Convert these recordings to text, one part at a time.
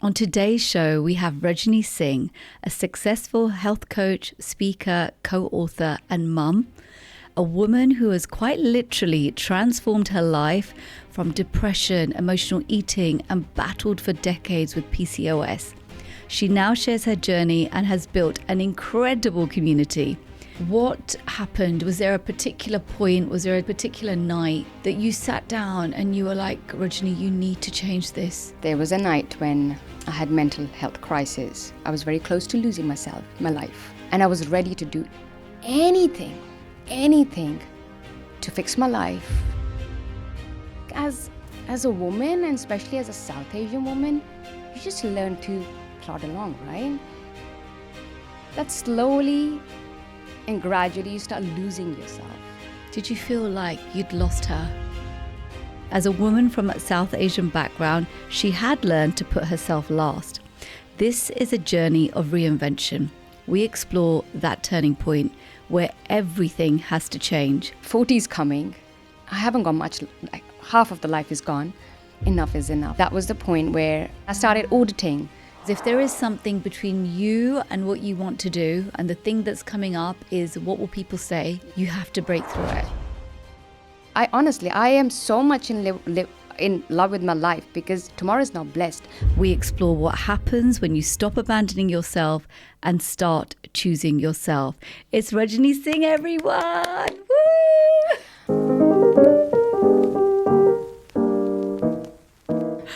On today's show, we have Rajani Singh, a successful health coach, speaker, co-author, and mum. A woman who has quite literally transformed her life from depression, emotional eating, and battled for decades with PCOS. She now shares her journey and has built an incredible community. What happened? Was there a particular point? Was there a particular night that you sat down and you were like, Rajani, you need to change this? There was a night when I had mental health crisis. I was very close to losing myself, my life. And I was ready to do anything to fix my life. As a woman, and especially as a South Asian woman, you just learn to plod along, right? That slowly and gradually you start losing yourself. Did you feel like you'd lost her? As a woman from a South Asian background, she had learned to put herself last. This is a journey of reinvention. We explore that turning point where everything has to change. 40 is coming. I haven't got much, like half of the life is gone. Enough is enough. That was the point where I started auditing. If there is something between you and what you want to do, and the thing that's coming up is what will people say, you have to break through it. I am so much in love with my life because tomorrow is not blessed. We explore what happens when you stop abandoning yourself and start choosing yourself. It's Rajani Singh, everyone! Woo!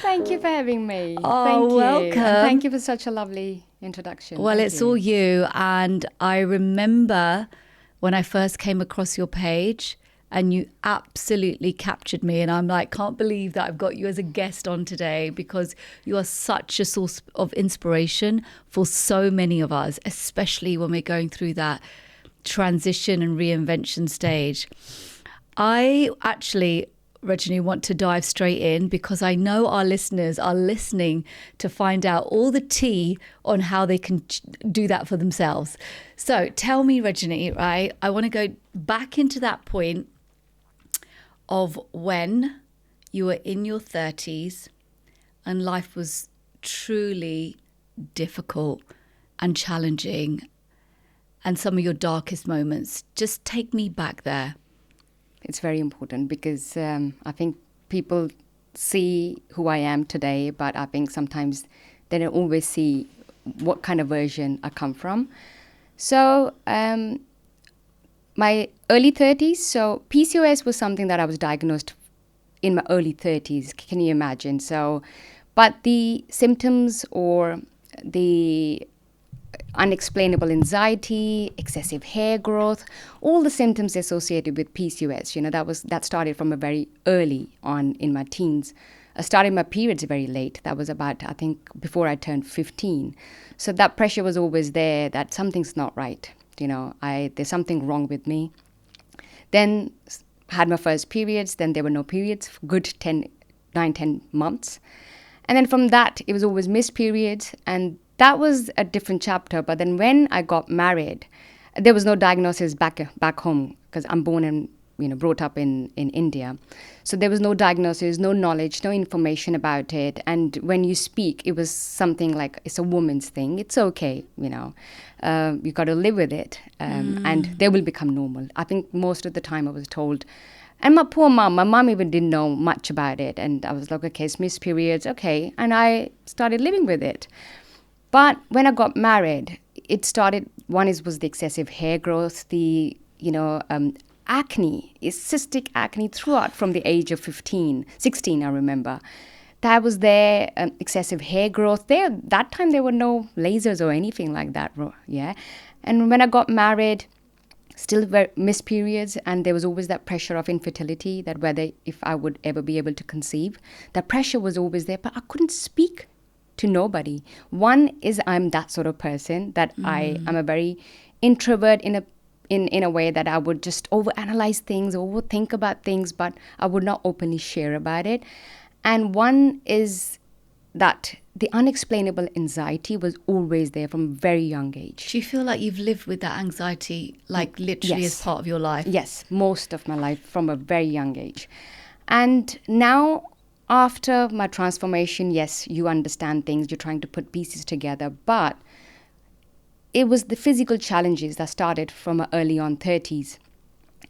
Thank you for having me. Oh, Thank you. welcome. And thank you for such a lovely introduction. Well, Thank it's you. all you. And I remember when I first came across your page and you absolutely captured me. And I'm like, can't believe that I've got you as a guest on today because you are such a source of inspiration for so many of us, especially when we're going through that transition and reinvention stage. I actually, Rajani, want to dive straight in because I know our listeners are listening to find out all the tea on how they can do that for themselves. So tell me, Rajani, right? I want to go back into that point of when you were in your 30s and life was truly difficult and challenging and some of your darkest moments. Just take me back there. It's very important because I think people see who I am today, but I think sometimes they don't always see what kind of version I come from. So my early 30s, so PCOS was something that I was diagnosed in my early 30s, can you imagine? So, but the symptoms or the unexplainable anxiety, excessive hair growth, all the symptoms associated with PCOS, that started from a very early on in my teens. I started my periods very late. That was about, I think, before I turned 15. So that pressure was always there that something's not right. There's something wrong with me. Then had my first periods. Then there were no periods for good 9-10 months. And then from that, it was always missed periods. And that was a different chapter. But then when I got married, there was no diagnosis back home because I'm born and brought up in India. So there was no diagnosis, no knowledge, no information about it. And when you speak, it was something like, it's a woman's thing. It's okay, you got to live with it. And they will become normal. I think most of the time I was told. And my poor mom, my mom even didn't know much about it. And I was like, okay, it's missed periods, okay. And I started living with it. But when I got married, it started, was the excessive hair growth, the, acne, cystic acne throughout from the age of 16, I remember. That was there, excessive hair growth. That time there were no lasers or anything like that, yeah. And when I got married, still missed periods, and there was always that pressure of infertility, that whether if I would ever be able to conceive. That pressure was always there, but I couldn't speak to nobody. One is I'm that sort of person that I'm a very introvert in a way that I would just overanalyze things, overthink about things, but I would not openly share about it. And one is that the unexplainable anxiety was always there from a very young age. Do you feel like you've lived with that anxiety, like literally Yes. as part of your life? Yes, most of my life from a very young age. And now after my transformation, yes, you understand things, you're trying to put pieces together, but it was the physical challenges that started from my early on 30s.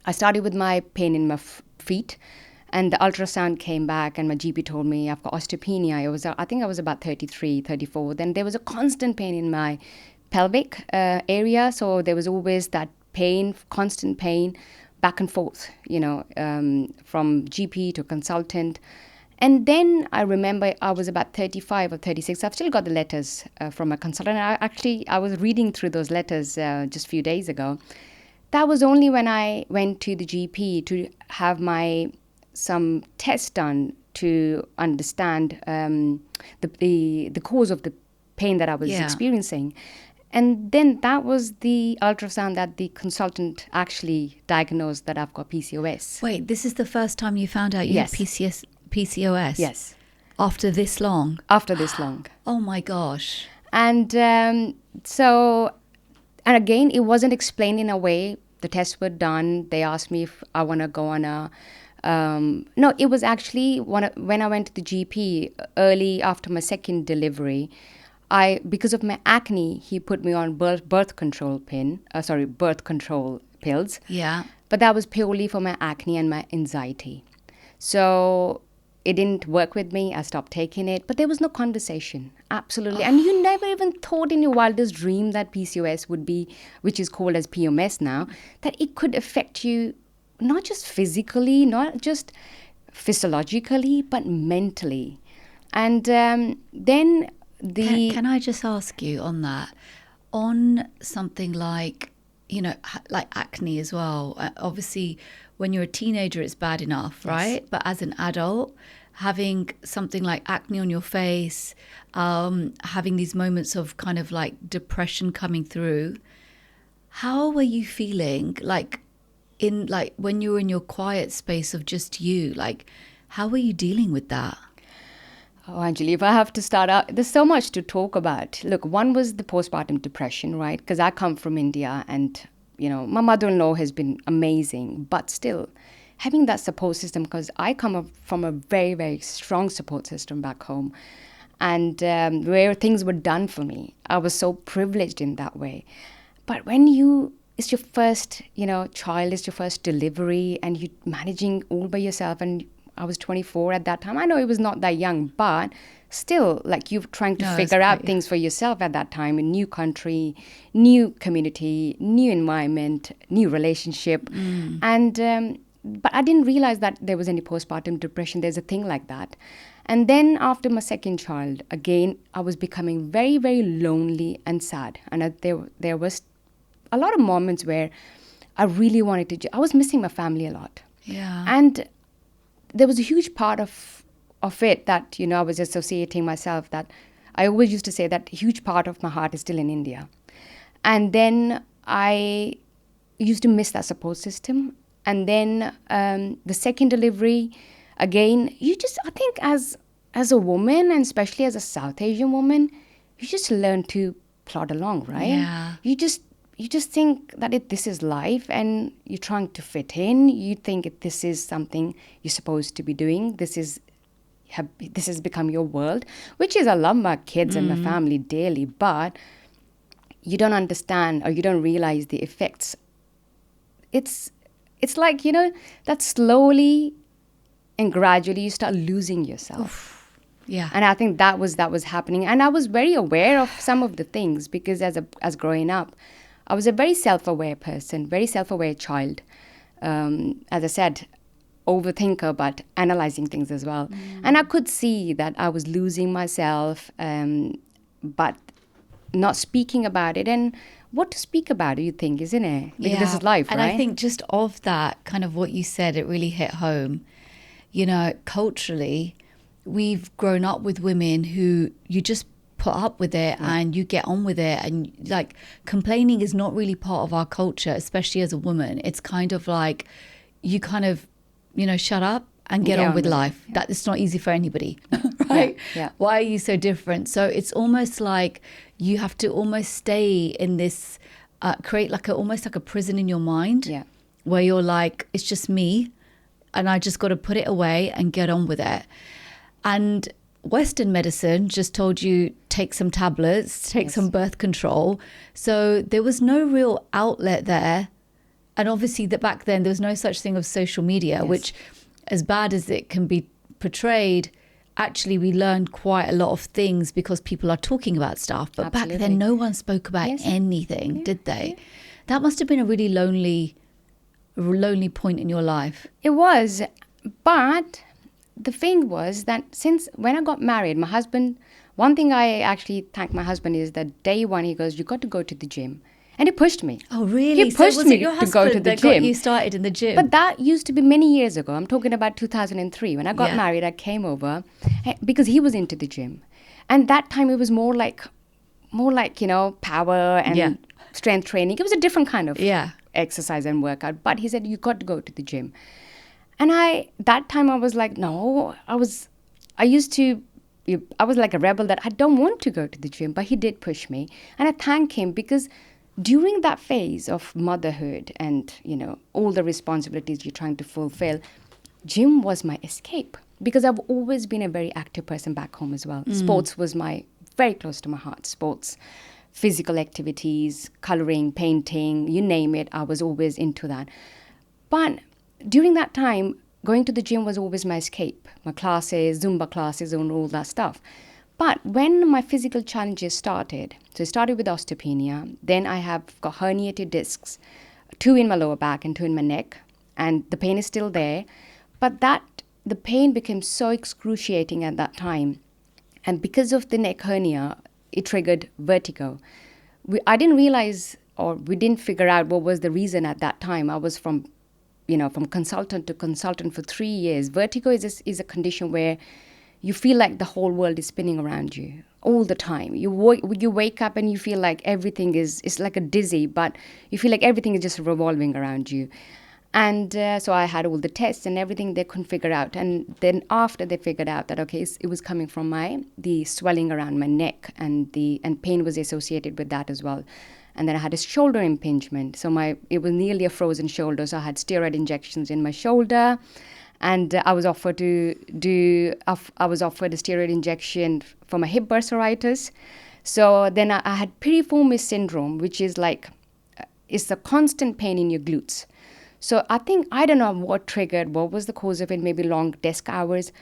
I started with my pain in my feet, and the ultrasound came back and my GP told me I've got osteopenia. I think I was about 33, 34. Then there was a constant pain in my pelvic area. So there was always that pain, constant pain, back and forth, from GP to consultant. And then I remember I was about 35 or 36. I've still got the letters from my consultant. I was reading through those letters just a few days ago. That was only when I went to the GP to have some tests done to understand the cause of the pain that I was experiencing. And then that was the ultrasound that the consultant actually diagnosed that I've got PCOS. Wait, this is the first time you found out you had PCOS? Yes. After this long? After this long. Oh my gosh. And and again, it wasn't explained in a way. The tests were done. They asked me if I want to go on a... no, it was actually when I went to the GP early after my second delivery. Because of my acne, he put me on birth control pills. Yeah. But that was purely for my acne and my anxiety. So it didn't work with me. I stopped taking it. But there was no conversation. Absolutely. And you never even thought in your wildest dream that PCOS would be, which is called as PMS now, that it could affect you not just physically, not just physiologically, but mentally. And then Can I just ask you on that? On something like, like acne as well. Obviously, when you're a teenager, it's bad enough, right? Yes. But as an adult, having something like acne on your face, having these moments of kind of like depression coming through, how were you feeling? When you were in your quiet space of just you, how were you dealing with that? Oh, Anjali, if I have to start out, there's so much to talk about. Look, one was the postpartum depression, right? Because I come from India and, my mother-in-law has been amazing. But still, having that support system, because I come from a very, very strong support system back home. And where things were done for me, I was so privileged in that way. But when it's your first, child, it's your first delivery, and you're managing all by yourself, and I was 24 at that time. I know it was not that young, but still, you're trying to figure out things for yourself at that time. A new country, new community, new environment, new relationship. And but I didn't realize that there was any postpartum depression. There's a thing like that. And then after my second child, again, I was becoming very, very lonely and sad. And there was a lot of moments where I really wanted to... I was missing my family a lot. Yeah. And there was a huge part of it that, I was associating myself, that I always used to say that a huge part of my heart is still in India. And then I used to miss that support system. And then the second delivery, again, I think as a woman, and especially as a South Asian woman, you just learn to plod along, right? Yeah. You just think that this is life, and you're trying to fit in. You think this is something you're supposed to be doing. This has become your world, which is, I love my kids and my family dearly, but you don't understand, or you don't realize the effects. It's like, that slowly and gradually you start losing yourself. Oof. Yeah. And I think that was happening. And I was very aware of some of the things, because as growing up, I was a very self-aware person, very self-aware child. As I said, overthinker, but analyzing things as well. And I could see that I was losing myself, but not speaking about it. And what to speak about, you think, isn't it? Because this is life, and right? I think just of that, kind of what you said, it really hit home. Culturally, we've grown up with women who you just put up with it and you get on with it, and complaining is not really part of our culture, especially as a woman. It's kind of like you kind of shut up and get on with life. That it's not easy for anybody, right? Yeah. Why are you so different? So it's almost like you have to almost stay in this create almost like a prison in your mind, where you're like, it's just me and I just got to put it away and get on with it. And Western medicine just told you take some tablets, take Yes. some birth control. So there was no real outlet there. And obviously that back then there was no such thing of social media, Yes. which, as bad as it can be portrayed, actually we learned quite a lot of things because people are talking about stuff. But back Absolutely. then no one spoke about Yes. anything, did they? That must have been a really lonely point in your life. It was, but the thing was that since when I got married, my husband, one thing I actually thank my husband is that day one he goes, you got to go to the gym. And he pushed me. Oh, really? He pushed was me it your to go to husband the that got gym. you started in the gym? But that used to be many years ago. I'm talking about 2003. When I got Yeah. married, I came over because he was into the gym. And that time it was more like, power and Yeah. strength training. It was a different kind of Yeah. exercise and workout. But he said, you got to go to the gym. And that time I was like, no, I was like a rebel that I don't want to go to the gym, but he did push me. And I thank him because during that phase of motherhood and, all the responsibilities you're trying to fulfill, gym was my escape because I've always been a very active person back home as well. Sports was very close to my heart. Sports, physical activities, coloring, painting, you name it, I was always into that. But during that time, going to the gym was always my escape. My classes, Zumba classes, and all that stuff. But when my physical challenges started, so it started with osteopenia, then I have got herniated discs, 2 in my lower back and 2 in my neck, and the pain is still there. But the pain became so excruciating at that time. And because of the neck hernia, it triggered vertigo. I didn't realize, or we didn't figure out what was the reason at that time. I was from consultant to consultant for 3 years. Vertigo is a condition where you feel like the whole world is spinning around you all the time. You wake up and you feel like everything it's like a dizzy, but you feel like everything is just revolving around you. And so I had all the tests and everything they couldn't figure out. And then after they figured out that, okay, it was coming from the swelling around my neck and pain was associated with that as well. And then I had a shoulder impingement. So it was nearly a frozen shoulder. So I had steroid injections in my shoulder. And I was offered a steroid injection for my hip bursitis. So then I had piriformis syndrome, which is like, it's a constant pain in your glutes. So I don't know what was the cause of it, maybe long desk hours.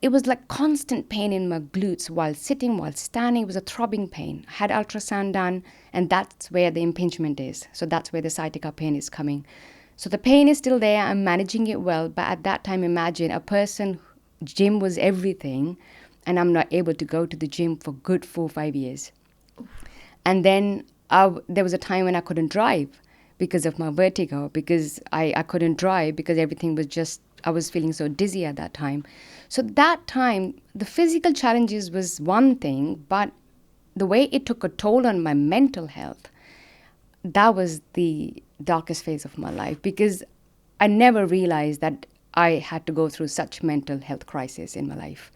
It was like constant pain in my glutes while sitting, while standing. It was a throbbing pain. I had ultrasound done, and that's where the impingement is. So that's where the sciatica pain is coming. So the pain is still there. I'm managing it well. But at that time, imagine a person, gym was everything, and I'm not able to go to the gym for good 4 or 5 years. And then there was a time when I couldn't drive because of my vertigo, because I couldn't drive because everything was just, I was feeling so dizzy at that time. So that time, the physical challenges was one thing, but the way it took a toll on my mental health, that was the darkest phase of my life because I never realized that I had to go through such mental health crisis in my life.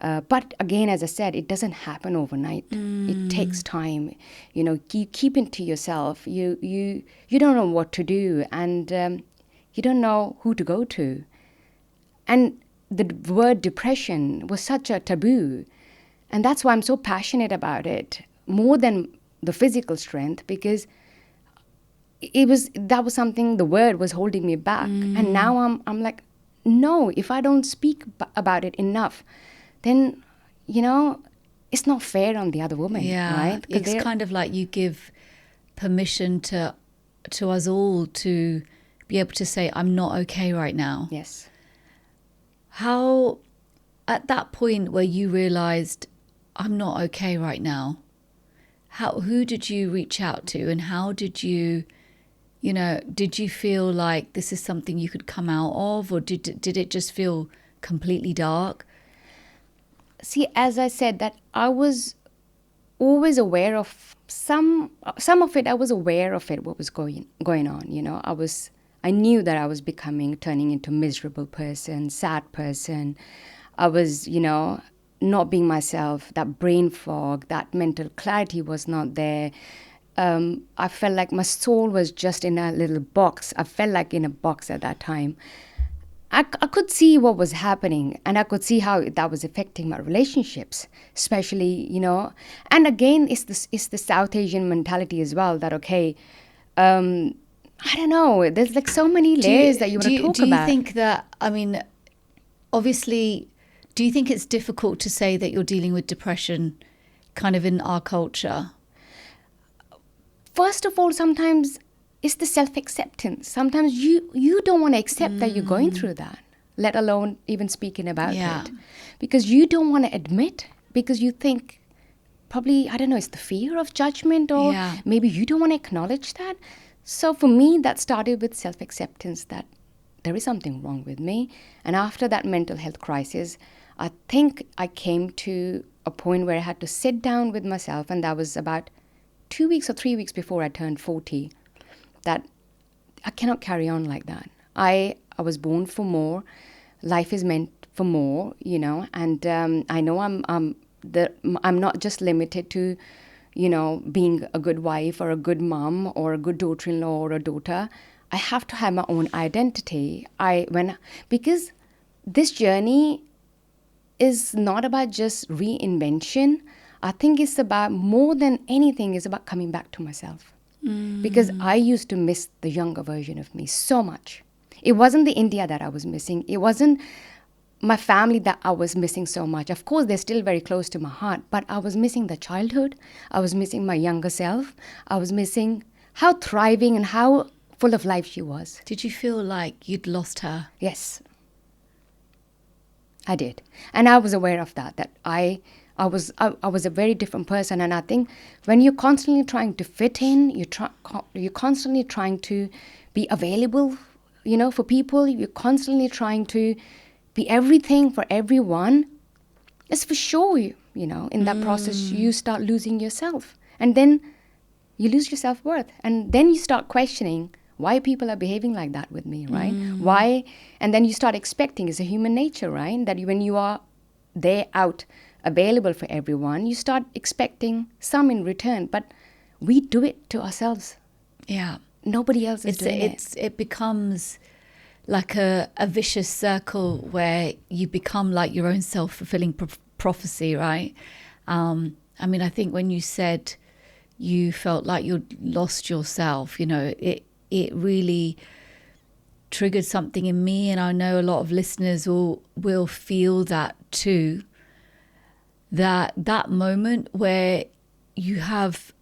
But again, as I said, it doesn't happen overnight. It takes time. You keep it to yourself. You don't know what to do, and you don't know who to go to. And the word depression was such a taboo, and that's why I'm so passionate about it, more than the physical strength, because that was something, the word was holding me back. And now I'm like, no, if I don't speak about it enough, then, it's not fair on the other woman, right? It's kind of like you give permission to us all to be able to say, I'm not okay right now. Yes. How, at that point where you realized, I'm not okay right now, who did you reach out to, and how did you feel like this is something you could come out of, or did it just feel completely dark? See, as I said, that I was always aware of some of it. I was aware of it, what was going on. I knew that I was turning into a miserable person, sad person. I was, not being myself. That brain fog, that mental clarity was not there. I felt like my soul was just in a little box. I felt like in a box at that time. I could see what was happening, and I could see how that was affecting my relationships, especially, and again, it's the South Asian mentality as well, that, okay, I don't know, there's like so many layers that you want to talk do you about. think that, I mean, obviously, do you think it's difficult to say that you're dealing with depression kind of in our culture? First of all, sometimes it's the self-acceptance. Sometimes you don't want to accept that you're going through that, let alone even speaking about it. Because you don't want to admit, because you think probably, I don't know, it's the fear of judgment, or maybe you don't want to acknowledge that. So for me, that started with self-acceptance, that there is something wrong with me. And after that mental health crisis, I think I came to a point where I had to sit down with myself, and that was about 2 weeks or 3 weeks before I turned 40, that I cannot carry on like that. I was born for more. Life is meant for more, and I know I'm not just limited to, being a good wife or a good mom or a good daughter-in-law or a daughter. I have to have my own identity. Because this journey is not about just reinvention. I think it's about, more than anything, is about coming back to myself. Because I used to miss the younger version of me so much. It wasn't the India that I was missing. It wasn't my family that I was missing so much. Of course, they're still very close to my heart, but I was missing the childhood. I was missing my younger self. I was missing how thriving and how full of life she was. Did you feel like you'd lost her? Yes, I did. And I was aware of that I was a very different person. And I think when you're constantly trying to fit in, you're constantly trying to be available, for people. You're constantly trying to be everything for everyone. It's for sure, in that process, you start losing yourself. And then you lose your self-worth. And then you start questioning why people are behaving like that with me, right? Why? And then you start expecting, it's a human nature, right? That when you are there out available for everyone, you start expecting some in return. But we do it to ourselves. Yeah. Nobody else is doing it. It becomes like a vicious circle where you become like your own self-fulfilling prophecy, right? I mean, I think when you said you felt like you'd lost yourself, it really triggered something in me, and I know a lot of listeners will feel that too. That moment where you have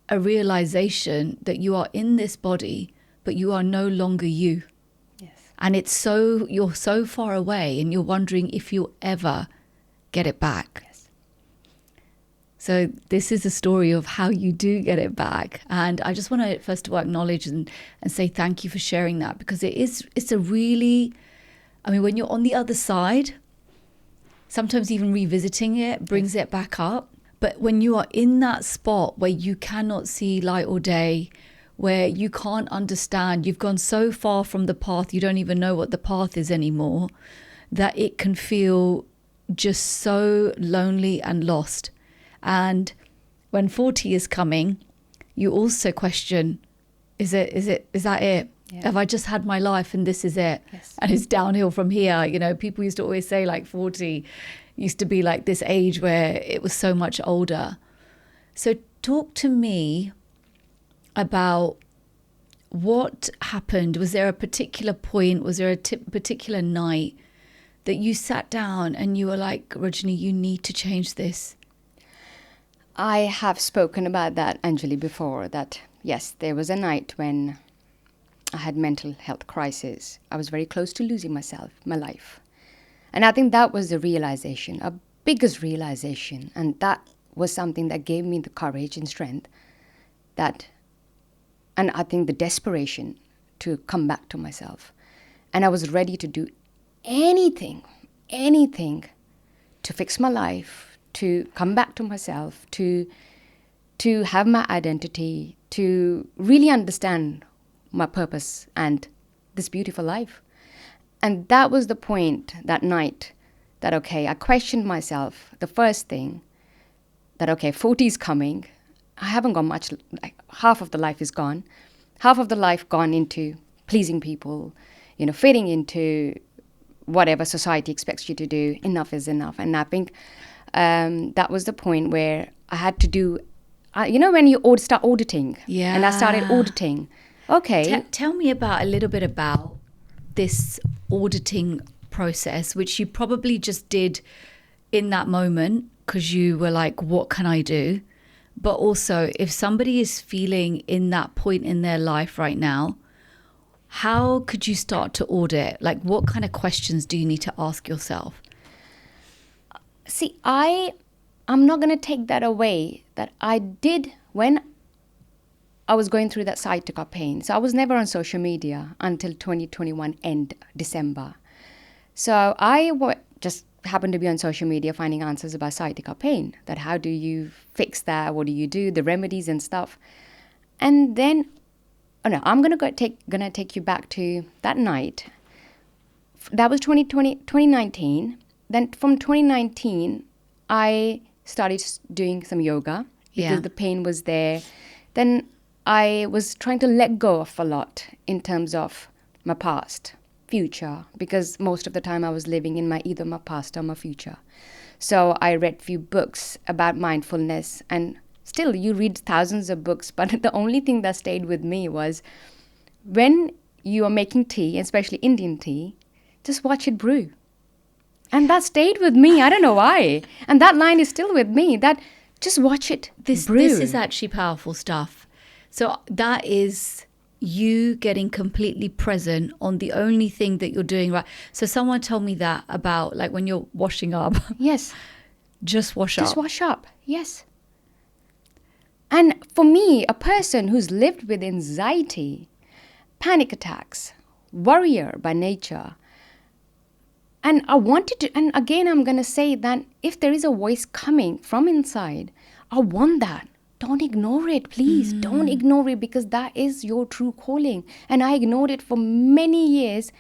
a realization that you are in this body, but you are no longer you. Yes. And you're so far away, and you're wondering if you'll ever get it back. Yes. So this is a story of how you do get it back. And I just want to first of all acknowledge and say thank you for sharing that, because it's a really, I mean, when you're on the other side, sometimes even revisiting it brings it back up. But when you are in that spot where you cannot see light or day, where you can't understand, you've gone so far from the path, you don't even know what the path is anymore, that it can feel just so lonely and lost. And when 40 is coming, you also question, is that it? Yeah. Have I just had my life and this is it? Yes. And it's downhill from here. People used to always say like 40 used to be like this age where it was so much older. So talk to me about what happened. Was there a particular point? Was there a particular night that you sat down and you were like, Rajani, you need to change this? I have spoken about that, Anjali, before, that yes, there was a night when I had mental health crisis. I was very close to losing myself, my life. And I think that was the realization, a biggest realization. And that was something that gave me the courage and strength and I think the desperation to come back to myself. And I was ready to do anything to fix my life, to come back to myself, to have my identity, to really understand my purpose and this beautiful life. And that was the point that night that, okay, I questioned myself. The first thing that, okay, 40 is coming. I haven't got much, like, half of the life is gone. Half of the life gone into pleasing people, fitting into whatever society expects you to do. Enough is enough. And I think that was the point where I had to do, when you start auditing. Yeah. And I started auditing. Okay. Tell me a little bit about this auditing process, which you probably just did in that moment because you were like, what can I do? But also, if somebody is feeling in that point in their life right now, how could you start to audit? Like, what kind of questions do you need to ask yourself? See, I'm not going to take that away that I did when I was going through that sciatica pain. So I was never on social media until 2021 end December. So I just happened to be on social media finding answers about sciatica pain. That how do you fix that? What do you do? The remedies and stuff. And then, I'm gonna take you back to that night. That was 2019. Then from 2019, I started doing some yoga because the pain was there. Then I was trying to let go of a lot in terms of my past, future, because most of the time I was living in either my past or my future. So I read few books about mindfulness, and still you read thousands of books, but the only thing that stayed with me was when you are making tea, especially Indian tea, just watch it brew. And that stayed with me. I don't know why. And that line is still with me, that just watch it brew. This is actually powerful stuff. So that is you getting completely present on the only thing that you're doing right. So someone told me that about like when you're washing up. Yes. Just wash up. Just wash up. Yes. And for me, a person who's lived with anxiety, panic attacks, warrior by nature, and I wanted to, and again, I'm going to say that if there is a voice coming from inside, I want that. Don't ignore it, please. Don't ignore it, because that is your true calling. And I ignored it for many years,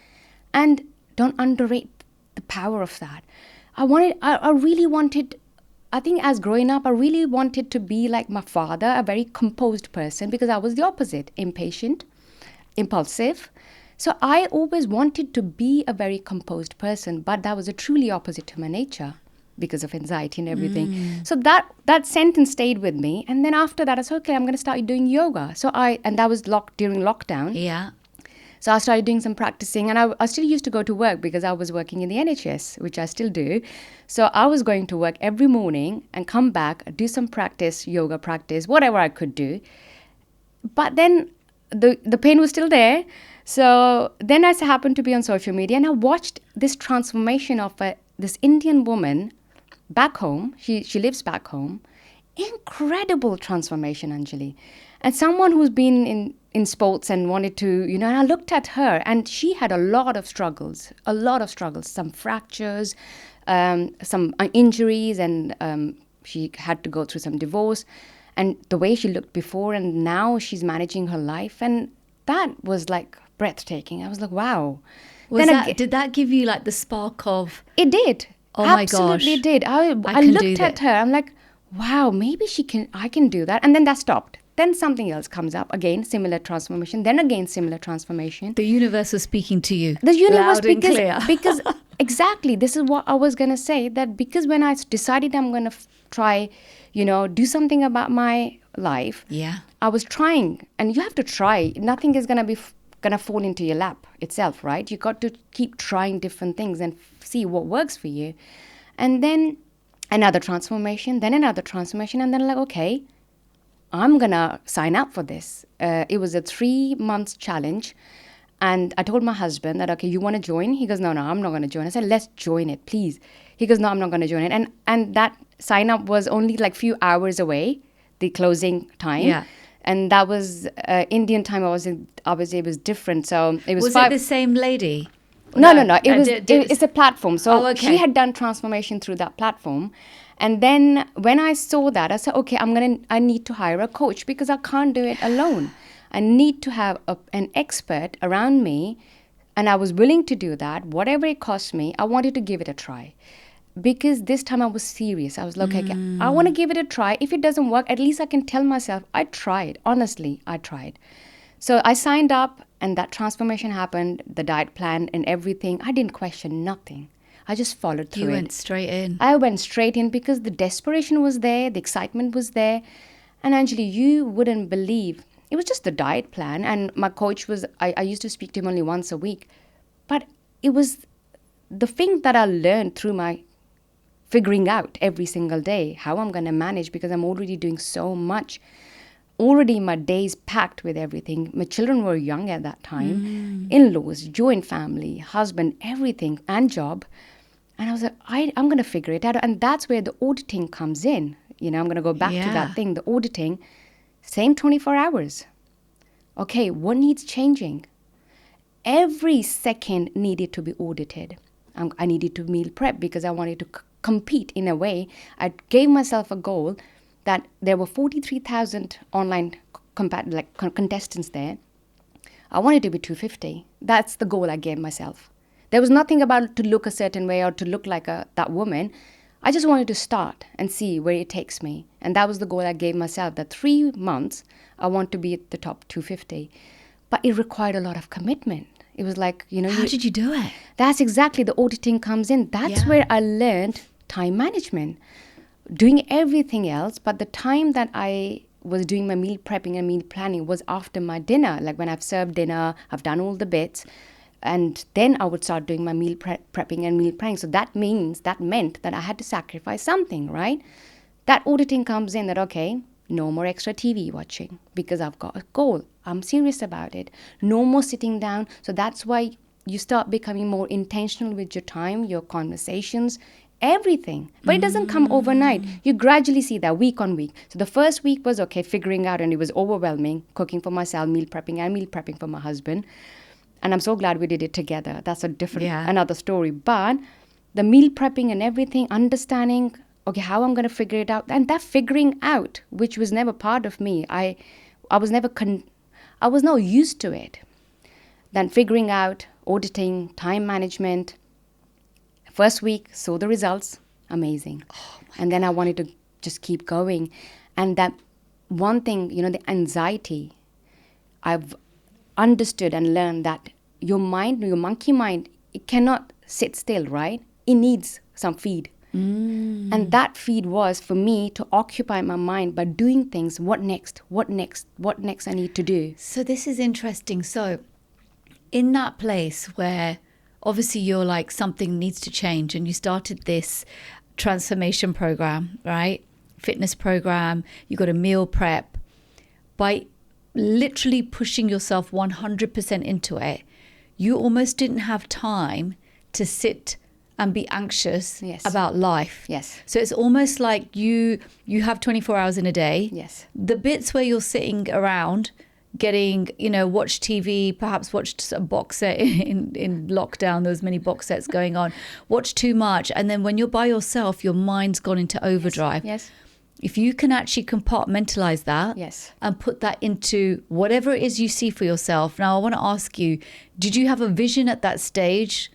and don't underrate the power of that. I really wanted, I think as growing up, I really wanted to be like my father, a very composed person, because I was the opposite, impatient, impulsive. So I always wanted to be a very composed person, but that was a truly opposite to my nature because of anxiety and everything. So that sentence stayed with me. And then after that, I said, okay, I'm going to start doing yoga. And that was during lockdown. Yeah. So I started doing some practicing, and I still used to go to work because I was working in the NHS, which I still do. So I was going to work every morning and come back, do some practice, yoga practice, whatever I could do. But then the pain was still there. So then I happened to be on social media, and I watched this transformation of this Indian woman back home. She lives back home. Incredible transformation, Anjali. And someone who's been in sports and wanted to, and I looked at her, and she had a lot of struggles, some fractures, some injuries, and she had to go through some divorce. And the way she looked before and now, she's managing her life. And that was like breathtaking. I was like, wow. Did that give you like the spark of... It did. Oh my gosh. Absolutely did. I looked at her. I'm like, wow, maybe I can do that. And then that stopped. Then something else comes up. Again, similar transformation. Then again, similar transformation. The universe was speaking to you. The universe, loud and clear. because exactly, this is what I was going to say. That because when I decided I'm going to try, do something about my life. Yeah. I was trying, and you have to try. Nothing is going to fall into your lap itself, right? You got to keep trying different things and see what works for you. And then another transformation, then another transformation, and then like, okay, I'm going to sign up for this. It was a 3-month challenge. And I told my husband that, okay, you want to join? He goes, no, I'm not going to join. I said, let's join it, please. He goes, no, I'm not going to join it. And that sign up was only like few hours away, the closing time. Yeah. And that was Indian time. Obviously, it was different. So it was it the same lady? No. It's a platform. So okay. She had done transformation through that platform. And then when I saw that, I said, okay, I need to hire a coach because I can't do it alone. I need to have an expert around me. And I was willing to do that. Whatever it cost me, I wanted to give it a try. Because this time I was serious. I was like, okay, I want to give it a try. If it doesn't work, at least I can tell myself, I tried. Honestly, I tried. So I signed up, and that transformation happened, the diet plan and everything, I didn't question nothing. I just followed through You it. went straight in. I went straight in because the desperation was there, the excitement was there. And Anjali, you wouldn't believe, it was just the diet plan. And my coach was, I used to speak to him only once a week. But it was the thing that I learned through my figuring out every single day how I'm going to manage, because I'm already doing so much. Already my days packed with everything. My children were young at that time. In-laws, joint family, husband, everything, and job. And I was like, I'm going to figure it out. And that's where the auditing comes in. I'm going to go back to that thing, the auditing. Same 24 hours. Okay, what needs changing? Every second needed to be audited. I needed to meal prep because I wanted to compete in a way. I gave myself a goal that there were 43,000 online contestants there. I wanted to be 250. That's the goal I gave myself. There was nothing about to look a certain way or to look like that woman. I just wanted to start and see where it takes me. And that was the goal I gave myself, that 3 months, I want to be at the top 250. But it required a lot of commitment. It was like, How did you do it? That's exactly the auditing comes in. That's where I learned time management. Doing everything else, but the time that I was doing my meal prepping and meal planning was after my dinner. Like when I've served dinner, I've done all the bits. And then I would start doing my meal prepping and meal planning. So that meant that I had to sacrifice something, right? That auditing comes in that, okay, no more extra TV watching because I've got a goal. I'm serious about it. No more sitting down. So that's why you start becoming more intentional with your time, your conversations, everything. But it doesn't come overnight. You gradually see that week on week. So the first week was, okay, figuring out, and it was overwhelming, cooking for myself, meal prepping for my husband. And I'm so glad we did it together. That's another story. But the meal prepping and everything, understanding, okay, how I'm going to figure it out. And that figuring out, which was never part of me. I was not used to it. Then figuring out, auditing, time management. First week, saw the results, amazing. And then I wanted to just keep going. And that one thing, the anxiety, I've understood and learned that your mind, your monkey mind, it cannot sit still, right? It needs some feed. And that feed was for me to occupy my mind by doing things. What next I need to do. So this is interesting. So in that place where obviously you're like, something needs to change, and you started this transformation program, right? Fitness program, you got a meal prep. By literally pushing yourself 100% into it, you almost didn't have time to sit and be anxious about life. Yes. So it's almost like you have 24 hours in a day. Yes. The bits where you're sitting around getting, watch TV, perhaps watched a box set in lockdown. There was many box sets going on. Watch too much. And then when you're by yourself, your mind's gone into overdrive. Yes. If you can actually compartmentalize that and put that into whatever it is you see for yourself. Now, I want to ask you, did you have a vision at that stage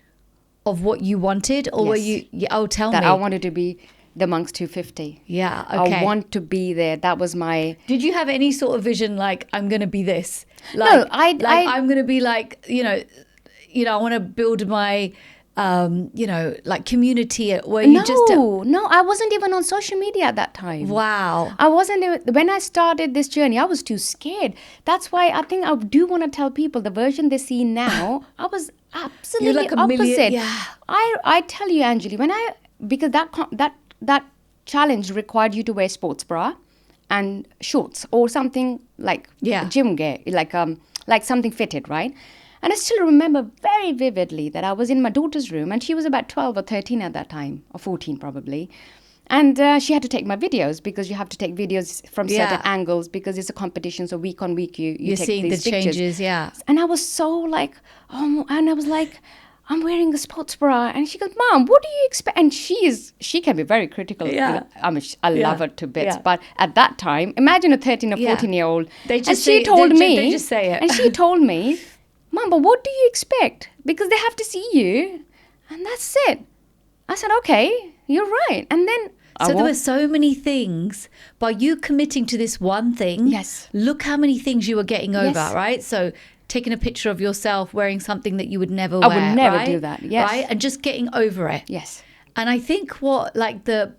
of what you wanted? Or were you, tell me. That I wanted to be the Monks 250. Yeah, okay. I want to be there. That was my... Did you have any sort of vision like, I'm going to be this? No, I'm going to be like, I want to build my... like community where you No, I wasn't even on social media at that time. Wow. I wasn't even, when I started this journey, I was too scared. That's why I think I do want to tell people the version they see now, I was absolutely You're like a opposite. Yeah. I tell you, Anjali, because that challenge required you to wear sports bra and shorts or something like gym gear, like something fitted, right? And I still remember very vividly that I was in my daughter's room, and she was about 12 or 13 at that time, or 14 probably. And she had to take my videos, because you have to take videos from certain angles, because it's a competition. So week on week, you're take seeing these the pictures. changes, And I was so like, and I was like, I'm wearing a sports bra. And she goes, Mom, what do you expect? And she can be very critical. Yeah. I love her to bits. Yeah. But at that time, imagine a 13 or 14-year-old. They just say it. And she told me, Mom, but what do you expect? Because they have to see you. And that's it. I said, okay, you're right. And then... So there were so many things. By you committing to this one thing, yes, look how many things you were getting over, right? So taking a picture of yourself wearing something that you would never I wear. would never right? do that. Yes. Right? And just getting over it. Yes. And I think what like the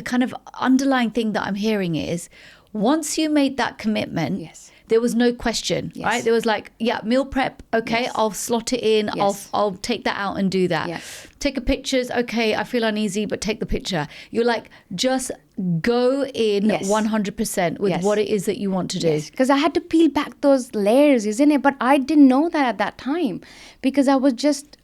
kind of underlying thing that I'm hearing is once you made that commitment, Yes. there was no question, Yes. right? There was like, yeah, meal prep, okay, Yes. I'll slot it in, Yes. I'll take that out and do that. Yes. Take a pictures, okay, I feel uneasy, but take the picture. You're like, just go in Yes. 100% with Yes. what it is that you want to do. Because I had to peel back those layers, isn't it? But I didn't know that at that time because I was just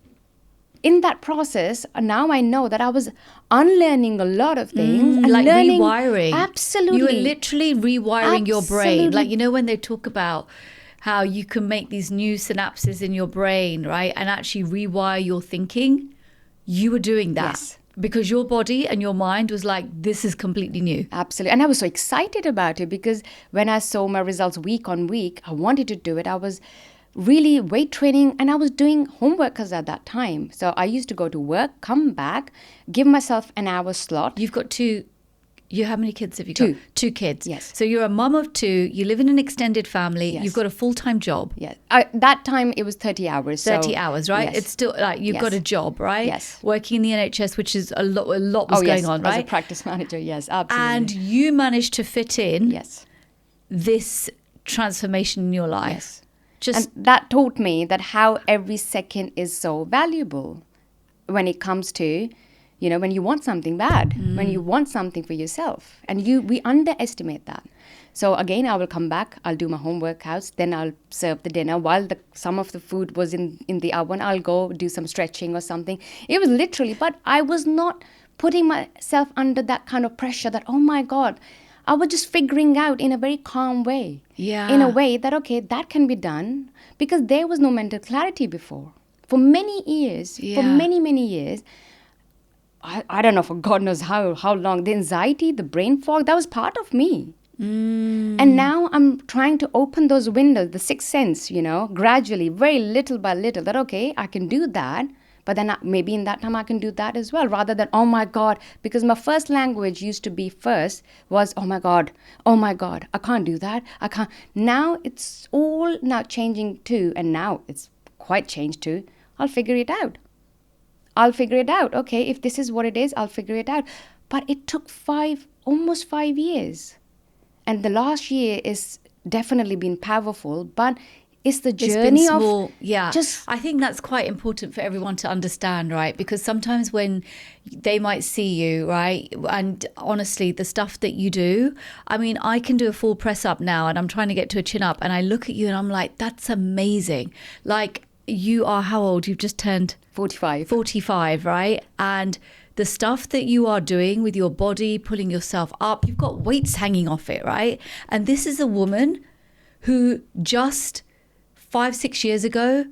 in that process. Now I know that I was unlearning a lot of things and Like learning. rewiring. Absolutely. You were literally rewiring your brain. Absolutely. Like, you know, when they talk about how you can make these new synapses in your brain, right? And actually rewire your thinking. You were doing that. Yes. Because your body and your mind was like, this is completely new. Absolutely. And I was so excited about it because when I saw my results week on week, I wanted to do it. I was really weight training and I was doing homework at that time. So I used to go to work, come back, give myself an hour slot. You've got how many kids have you Two. got? 2 kids. Yes. So you're a mum of 2, you live in an extended family, Yes. you've got a full-time job. Yeah. That time it was 30 hours. 30 hours, right? Yes. It's still like you've Yes. got a job, right? Yes. Working in the NHS, which is a lot was going on, As a right? practice manager, yes, absolutely. And you managed to fit in yes. this transformation in your life. Yes. Just And that taught me that how every second is so valuable when it comes to, when you want something bad, when you want something for yourself. And we underestimate that. So again, I will come back, I'll do my home workouts, then I'll serve the dinner. While some of the food was in the oven, I'll go do some stretching or something. It was literally, but I was not putting myself under that kind of pressure that, oh my God, I was just figuring out in a very calm way. Yeah. In a way that, okay, that can be done because there was no mental clarity before. For many years, for many, many years, I don't know, for God knows how long, the anxiety, the brain fog, that was part of me. And now I'm trying to open those windows, the sixth sense, gradually, very little by little, that, okay, I can do that. But then maybe in that time I can do that as well, rather than, oh my God, because my first language used to be first was, oh my God, I can't do that. I can't. Now it's all now changing too. And now it's quite changed too. I'll figure it out. Okay, if this is what it is, I'll figure it out. But it took almost 5 years. And the last year is definitely been powerful, but it's the journey been small, of I think that's quite important for everyone to understand, right? Because sometimes when they might see you, right, and honestly the stuff that you do, I mean, I can do a full press up now and I'm trying to get to a chin up and I look at you and I'm like, that's amazing. Like, you are how old? You've just turned 45, right? And the stuff that you are doing with your body, pulling yourself up, you've got weights hanging off it, right? And this is a woman who just 5-6 years ago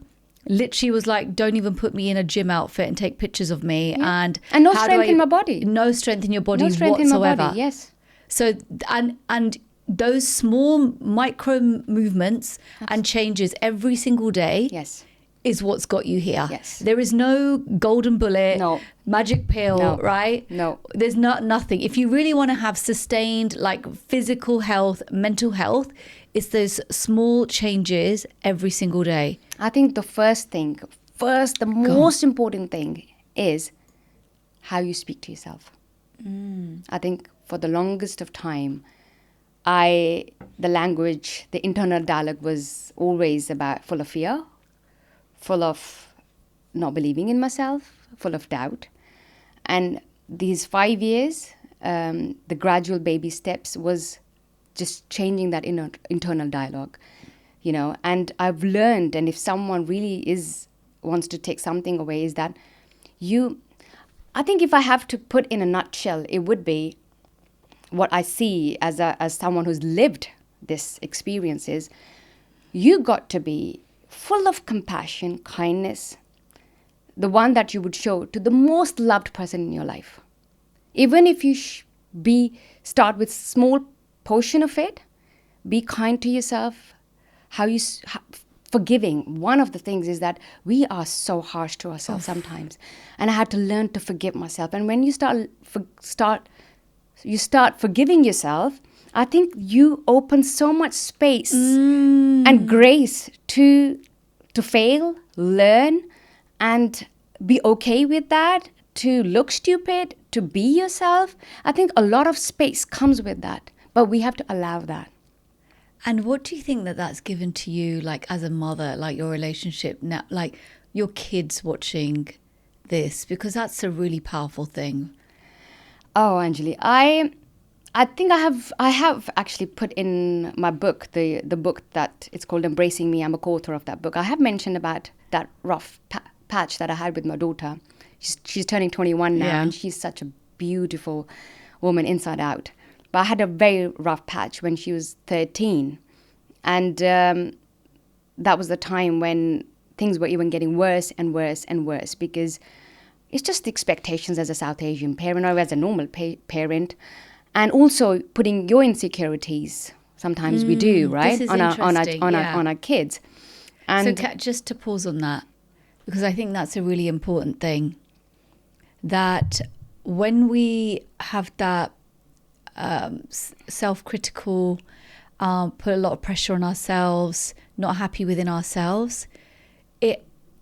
literally was like, don't even put me in a gym outfit and take pictures of me. And no strength in my body. No strength in your body whatsoever. In my body, yes. So, and those small micro movements and changes every single day is what's got you here. Yes. There is no golden bullet, magic pill, right? No. There's nothing. If you really want to have sustained like physical health, mental health, it's those small changes every single day. I think the most important thing is how you speak to yourself. I think for the longest of time, the language, the internal dialogue was always full of fear, full of not believing in myself, full of doubt. And these 5 years, the gradual baby steps was just changing that internal dialogue, and I've learned, and if someone really wants to take something away, is that I think if I have to put in a nutshell, it would be what I see as someone who's lived this experience is you got to be full of compassion, kindness, the one that you would show to the most loved person in your life. Even if you start with small portion of it, be kind to yourself. Forgiving. One of the things is that we are so harsh to ourselves sometimes, and I had to learn to forgive myself. And when you start forgiving yourself, I think you open so much space and grace to fail, learn, and be okay with that, to look stupid, to be yourself. I think a lot of space comes with that, but we have to allow that. And what do you think that that's given to you, like as a mother, like your relationship now, like your kids watching this? Because that's a really powerful thing. Oh, Anjali, I think I have actually put in my book, the book that it's called Embracing Me. I'm a co-author of that book. I have mentioned about that rough patch that I had with my daughter. She's turning 21 now, Yeah. and she's such a beautiful woman inside out. But I had a very rough patch when she was 13, and that was the time when things were even getting worse and worse and worse, because it's just the expectations as a South Asian parent or as a normal parent, and also putting your insecurities. Sometimes we do, right, This is on interesting, yeah. our kids. And So just to pause on that, because I think that's a really important thing, that when we have that self-critical, put a lot of pressure on ourselves, not happy within ourselves,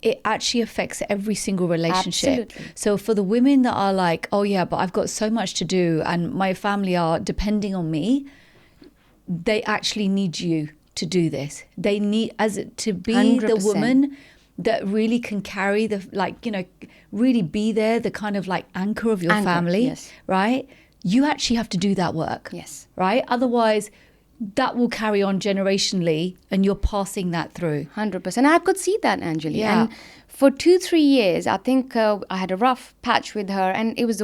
it actually affects every single relationship. Absolutely. So for the women that are like, oh yeah, but I've got so much to do and my family are depending on me, they actually need you to do this. They need to be the 100%. woman that really can carry the, like, you know, really be there, the kind of like anchor of your Anchor, family, yes. right? You actually have to do that work. Yes. Right? Otherwise, that will carry on generationally and you're passing that through. 100%. I could see that, Anjali. Yeah. And for 2-3 years, I think I had a rough patch with her, and it was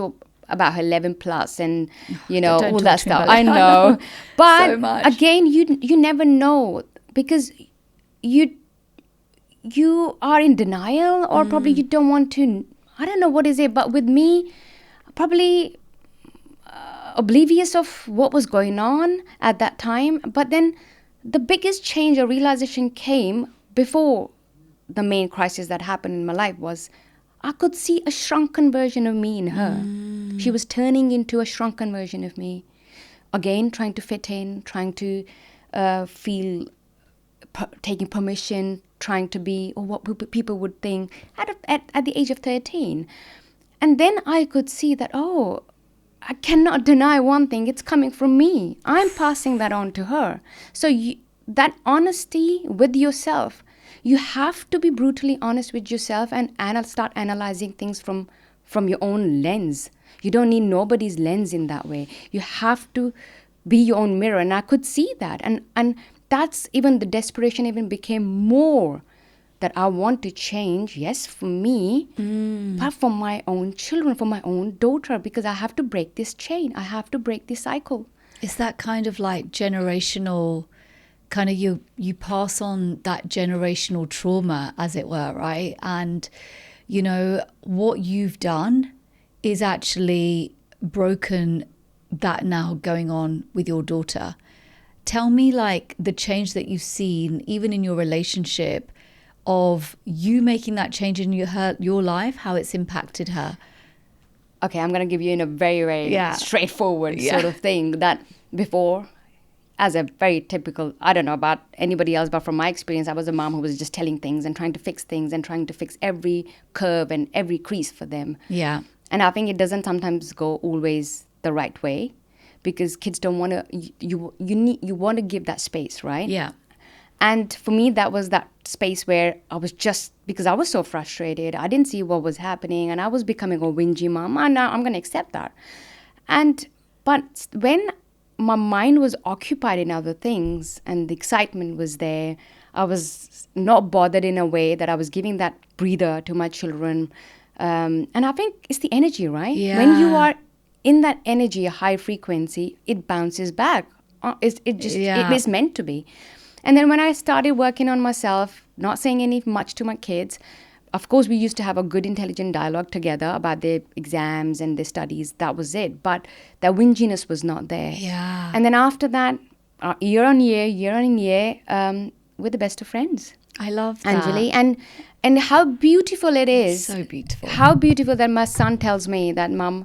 about her 11 plus, and you know, Don't all talk that to me stuff. about I it. know. But So much. again, you never know, because you are in denial, or probably you don't want to, I don't know what is it, but with me, probably oblivious of what was going on at that time. But then the biggest change or realization came before the main crisis that happened in my life. Was I could see a shrunken version of me in her. She was turning into a shrunken version of me, again trying to fit in, trying to feel taking permission, trying to be, or what people would think at the age of 13. And then I could see that, oh, I cannot deny one thing, it's coming from me. I'm passing that on to her. So that honesty with yourself, you have to be brutally honest with yourself and start analyzing things from your own lens. You don't need nobody's lens in that way. You have to be your own mirror. And I could see that. And that's even the desperation even became more, that I want to change, yes, for me, but for my own children, for my own daughter, because I have to break this chain. I have to break this cycle. It's that kind of like generational, kind of you pass on that generational trauma, as it were, right? And, you know, what you've done is actually broken that now going on with your daughter. Tell me, like, the change that you've seen, even in your relationship, of you making that change in your life, how it's impacted her. Okay, I'm going to give you in a very, very straightforward sort of thing, that before, as a very typical, I don't know about anybody else, but from my experience, I was a mom who was just telling things and trying to fix things and trying to fix every curve and every crease for them. Yeah. And I think it doesn't sometimes go always the right way, because kids don't want to, you want to give that space, right? Yeah. And for me, that was that space where I was just, because I was so frustrated, I didn't see what was happening, and I was becoming a whingy mom. And now I'm going to accept that. But when my mind was occupied in other things and the excitement was there, I was not bothered in a way that I was giving that breather to my children. And I think it's the energy, right? Yeah. When you are in that energy, a high frequency, it bounces back. It is meant to be. And then when I started working on myself, not saying much to my kids, of course, we used to have a good, intelligent dialogue together about their exams and their studies. That was it. But that whinginess was not there. Yeah. And then after that, year on year, we're the best of friends. I love that. Anjali. And how beautiful it is. So beautiful. How beautiful that my son tells me that, Mom,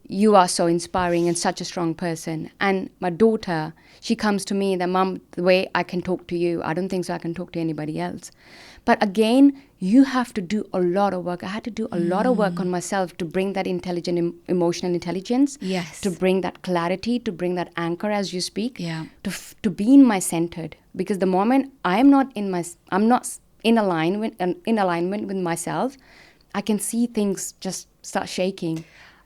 you are so inspiring and such a strong person. And my daughter, she comes to me that, Mom, the way I can talk to you, I don't think so I can talk to anybody else. But again, you have to do a lot of work. I had to do a lot of work on myself to bring that intelligent, emotional intelligence, Yes. to bring that clarity, to bring that anchor as you speak, Yeah. to be in my centered. Because the moment I'm not in alignment with myself, I can see things just start shaking.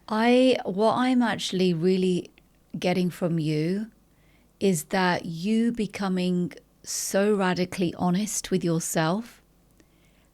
What I'm actually really getting from you is that you becoming so radically honest with yourself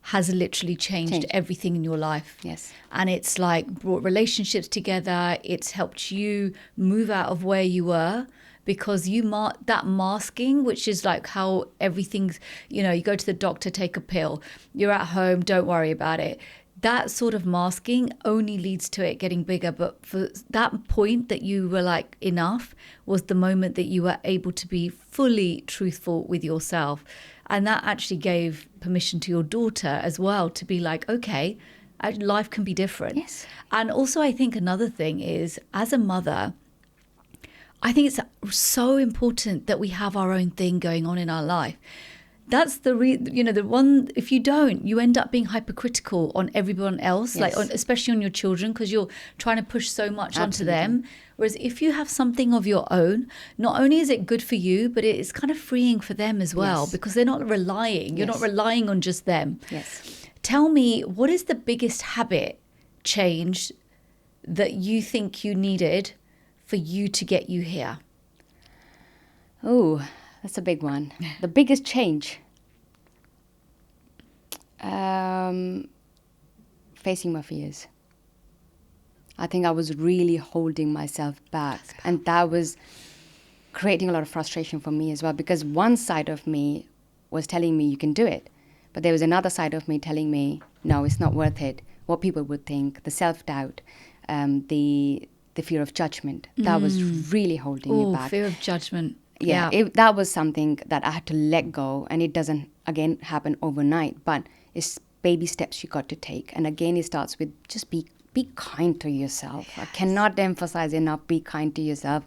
has literally changed everything in your life. Yes. And it's like brought relationships together. It's helped you move out of where you were, because that masking, which is like how everything's, you go to the doctor, take a pill, you're at home, don't worry about it. That sort of masking only leads to it getting bigger. But for that point that you were like, enough, was the moment that you were able to be fully truthful with yourself. And that actually gave permission to your daughter as well to be like, okay, life can be different. Yes. And also, I think another thing is, as a mother, I think it's so important that we have our own thing going on in our life. That's the one, if you don't, you end up being hypercritical on everyone else, Yes. especially on your children, because you're trying to push so much onto Absolutely. them. Whereas if you have something of your own, not only is it good for you, but it's kind of freeing for them as well, Yes. because they're not you're not relying on just them. Yes. Tell me, what is the biggest habit change that you think you needed for you to get you here? Oh, that's a big one. The biggest change. Facing my fears. I think I was really holding myself back. And that was creating a lot of frustration for me as well, because one side of me was telling me you can do it. But there was another side of me telling me, no, it's not worth it. What people would think, the self-doubt, the fear of judgment. That was really holding me back. Fear of judgment. Yeah, that was something that I had to let go, and it doesn't, again, happen overnight, but it's baby steps you got to take. And again, it starts with just be kind to yourself. Yes. I cannot emphasize enough, be kind to yourself.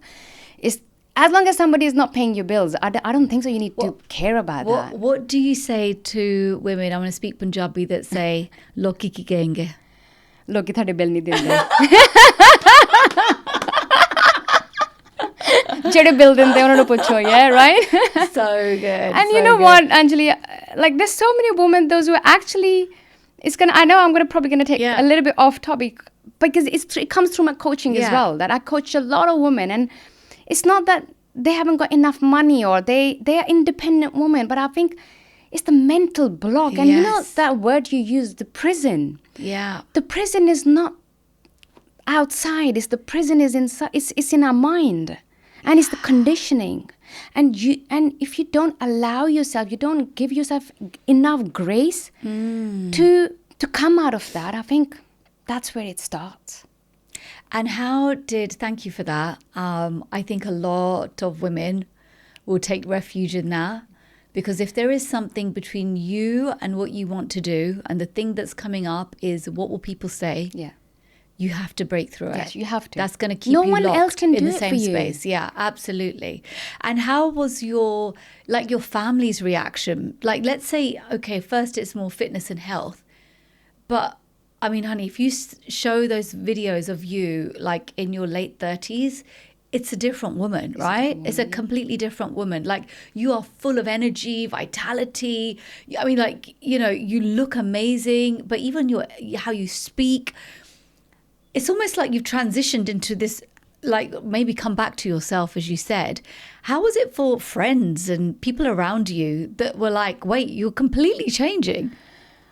It's, as long as somebody is not paying your bills, I don't think so you need to care about that. What do you say to women, I'm going to speak Punjabi, that say, Loki ki kahenge? Loki thade bill nahi dinde. Jede bill dinde ਉਹਨਾਂ ਨੂੰ ਪੁੱਛੋ, yeah, right? So good. And you know what, Anjali, like there's so many women, those who actually, I know I'm probably going to take a little bit off topic, because it comes through my coaching as well, that I coach a lot of women, and it's not that they haven't got enough money or they are independent women, but I think it's the mental block. And you know that word you use, the prison. Yeah. The prison is not outside. The prison is inside. It's in our mind. And it's the conditioning. And if you don't allow yourself, you don't give yourself enough grace to come out of that, I think that's where it starts. And thank you for that. I think a lot of women will take refuge in that, because if there is something between you and what you want to do, and the thing that's coming up is what will people say? Yeah. You have to break through it. Yes, you have to. That's going to keep you locked else can in do the it same for you. space. Yeah, absolutely. And how was your family's reaction? Like, let's say, okay, first it's more fitness and health, but I mean, honey, if you show those videos of you like in your late 30s, it's a different woman, right? It's a completely different woman. Like, you are full of energy, vitality. I mean, like, you look amazing, but even how you speak, it's almost like you've transitioned into this, like, maybe come back to yourself, as you said. How was it for friends and people around you that were like, wait, you're completely changing?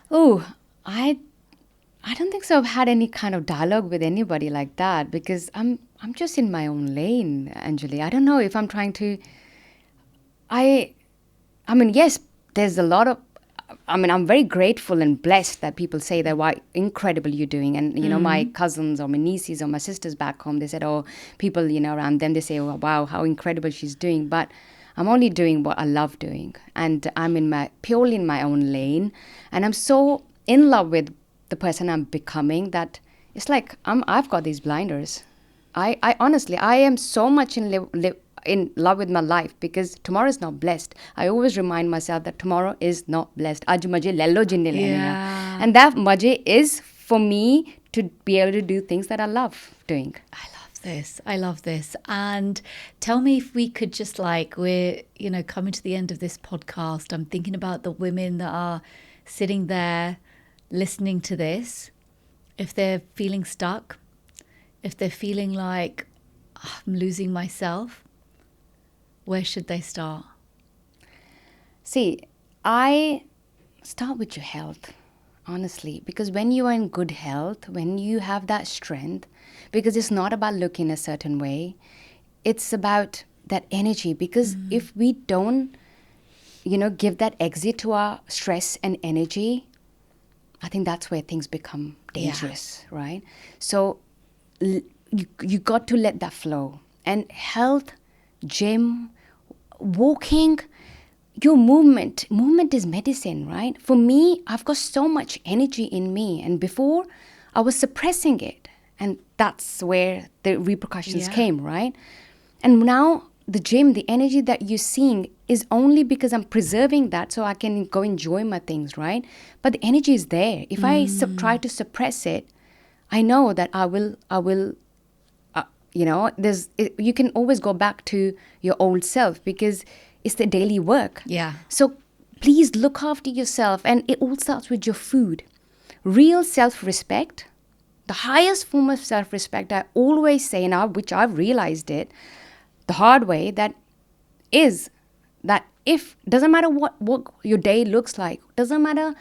Oh, I don't think so. I've had any kind of dialogue with anybody like that, because I'm just in my own lane, Anjali. I don't know if I'm trying to. I mean, yes, there's a lot of. I mean, I'm very grateful and blessed that people say that, wow, incredible you're doing. And, my cousins or my nieces or my sisters back home, they said, oh, people, around them, they say, oh, wow, how incredible she's doing. But I'm only doing what I love doing. And I'm purely in my own lane. And I'm so in love with the person I'm becoming that it's like I've got these blinders. I honestly, I am so much in love with my life because tomorrow is not blessed. I always remind myself that tomorrow is not blessed. Aaj mujhe le lo jinne lene hain. Yeah. And that mujhe is for me to be able to do things that I love doing. I love this. I love this. And tell me if we could just like, we're, coming to the end of this podcast. I'm thinking about the women that are sitting there listening to this. If they're feeling stuck, if they're feeling like I'm losing myself, where should they start? See, I start with your health, honestly, because when you are in good health, when you have that strength, because it's not about looking a certain way, it's about that energy. Because if we don't, give that exit to our stress and energy, I think that's where things become dangerous, right? So you got to let that flow. And health, gym, walking, your movement is medicine, right? For me, I've got so much energy in me, and before I was suppressing it, and that's where the repercussions came, right? And now the gym, the energy that you're seeing is only because I'm preserving that so I can go enjoy my things, right? But the energy is there. If I try to suppress it, I know that I will you can always go back to your old self because it's the daily work. Yeah. So please look after yourself, and it all starts with your food. Real self-respect, the highest form of self-respect, I always say now, which I've realized it the hard way, that is that if, doesn't matter what your day looks like, doesn't matter,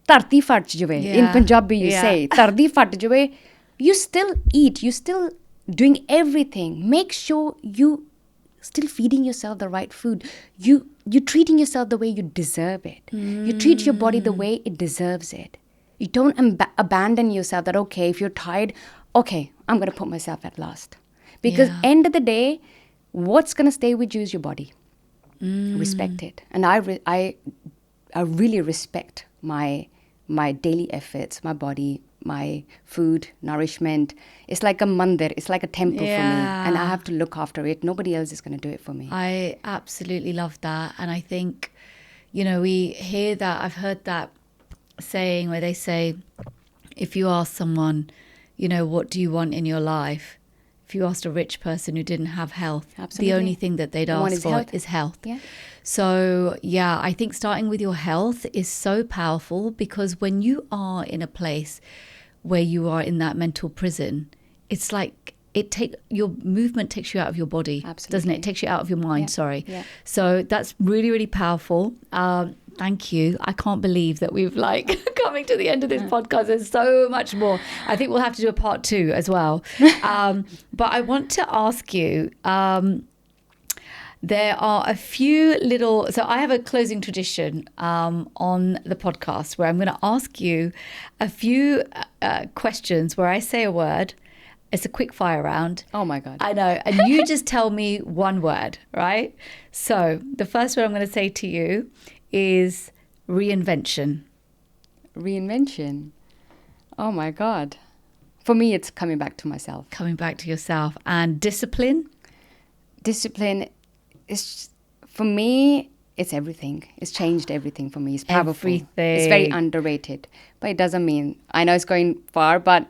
tarti fat jave, in Punjabi you say, tarti fat jave, you still eat, you still doing everything. Make sure you still feeding yourself the right food. You're treating yourself the way you deserve it. You treat your body the way it deserves it. You don't abandon yourself that, okay, if you're tired, okay, I'm going to put myself at last. Because end of the day, what's going to stay with you is your body. Respect it. And I really respect my daily efforts, my body, my food, nourishment. It's like a mandir. It's like a temple for me. And I have to look after it. Nobody else is going to do it for me. I absolutely love that. And I think, we hear that. I've heard that saying where they say, if you ask someone, what do you want in your life? If you asked a rich person who didn't have health, the only thing that they'd ask for is health. Yeah. So, I think starting with your health is so powerful, because when you are in a place where you are in that mental prison, it's like your movement takes you out of your body, doesn't it? It takes you out of your mind, sorry. Yeah. So that's really, really powerful. Thank you. I can't believe that we've coming to the end of this podcast. There's so much more. I think we'll have to do a part 2 as well. But I want to ask you, there are a few so I have a closing tradition on the podcast where I'm going to ask you a few questions where I say a word. It's a quick fire round. Oh my God. I know. And you just tell me one word, right? So the first word I'm going to say to you is reinvention. Reinvention. Oh my God. For me, it's coming back to myself. Coming back to yourself. And discipline? Discipline is, for me, it's everything. It's changed everything for me. It's powerful. Everything. It's very underrated. But it doesn't mean, I know it's going far, but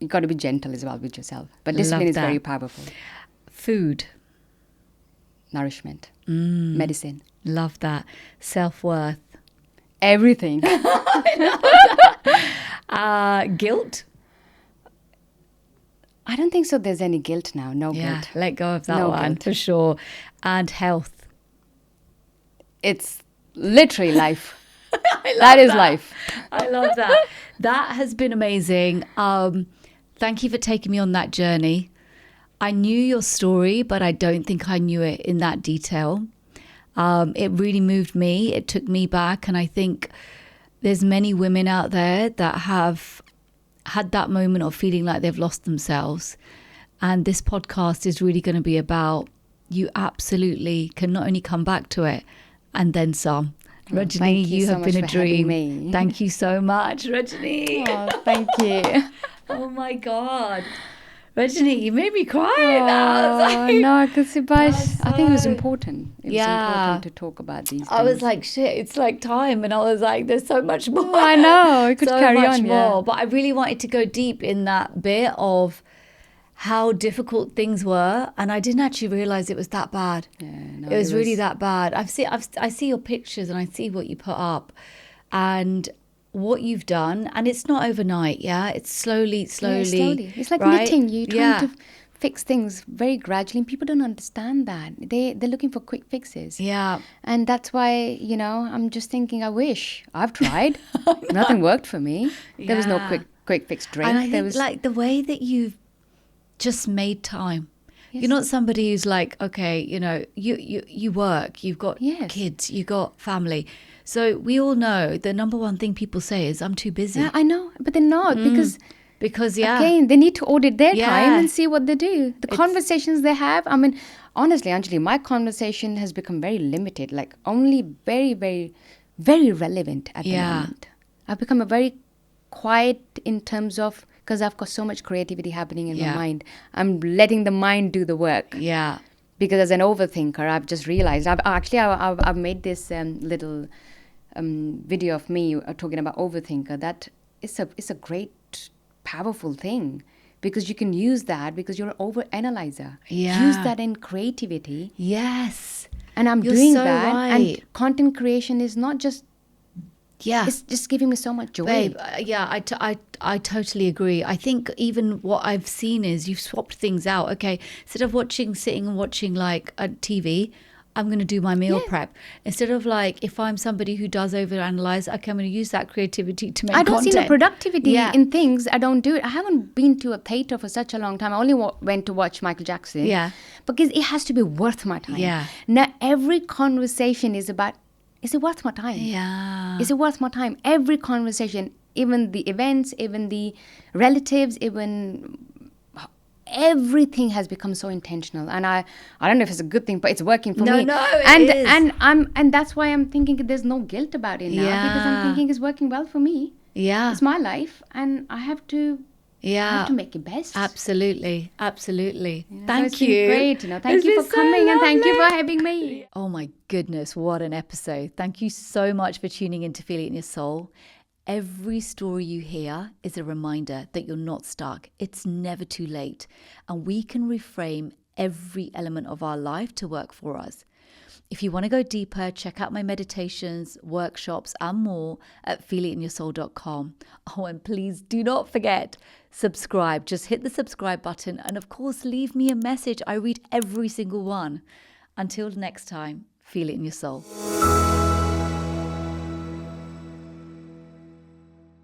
you got to be gentle as well with yourself. But discipline is very powerful. Food. Nourishment. Medicine. Love that. Self-worth. Everything. Guilt. I don't think so. There's any guilt now. No guilt. Let go of that one for sure. And health. It's literally life. That is life. I love that. That has been amazing. Thank you for taking me on that journey. I knew your story, but I don't think I knew it in that detail. It really moved me. It took me back. And I think there's many women out there that have had that moment of feeling like they've lost themselves. And this podcast is really going to be about, you absolutely can not only come back to it and then some. Rajani, you have been a dream. Thank you so much, Rajani. Oh, thank you. Oh my God. Rajani, you made me cry now. No, because I think it was so- important. It was Yeah. important to talk about these things. I was like, shit, it's like time. And I was like, there's so much more. I know, it could so carry much on, more. yeah. But I really wanted to go deep in that bit of how difficult things were. And I didn't actually realize it was that bad. Yeah, no, it was really that bad. I see your pictures and I see what you put up and what you've done. And it's not overnight, yeah? It's slowly. Yeah, slowly. It's like right? knitting. You're trying Yeah. to fix things very gradually, and people don't understand that. They're looking for quick fixes. Yeah. And that's why, I'm just thinking, I wish. I've tried. Nothing worked for me. There was no Yeah. quick fix drink. And I There think was like the way that you've just made time. Yes. You're not somebody who's like, okay, you work, you've got Yes. kids, you got family. So we all know the number one thing people say is I'm too busy. Yeah, I know, but they're not Because yeah. again, they need to audit their time Yeah. and see what they do. The conversations they have. I mean, honestly, Anjali, my conversation has become very limited, like only very, very, very relevant at the Yeah. moment. I've become a very quiet in terms of, because I've got so much creativity happening in Yeah. my mind. I'm letting the mind do the work. Yeah. Because as an overthinker, I've just realized, I've made this little video of me talking about overthinker, that it's a great, powerful thing, because you can use that because you're an overanalyzer. Yeah. Use that in creativity. Yes. And I'm You're doing so that. right. And content creation is not just, Yeah. it's just giving me so much joy. Babe, I totally agree. I think even what I've seen is you've swapped things out. Okay, instead of sitting and watching like a TV, I'm going to do my meal prep. Instead of like, if I'm somebody who does overanalyze, okay, I'm going to use that creativity to make I don't content. see the productivity Yeah. in things. I don't do it. I haven't been to a theater for such a long time. I only went to watch Michael Jackson. Yeah. Because it has to be worth my time. Yeah. Now, every conversation is about, is it worth my time? Yeah. Is it worth my time? Every conversation, even the events, even the relatives, even everything has become so intentional. And I don't know if it's a good thing, but it's working for me. No, it is. And that's why I'm thinking there's no guilt about it now, because I'm Yeah. thinking it's working well for me. Yeah. It's my life, and I have to make it best. Absolutely. Absolutely. So Thank it's you. been great. Thank It's you been for so coming, and thank you for lovely. having me. Oh my goodness, what an episode. Thank you so much for tuning in to Feel It in Your Soul. Every story you hear is a reminder that you're not stuck. It's never too late. And we can reframe every element of our life to work for us. If you want to go deeper, check out my meditations, workshops, and more at feelitinyoursoul.com. Oh, and please do not forget, subscribe. Just hit the subscribe button. And of course, leave me a message. I read every single one. Until next time, feel it in your soul.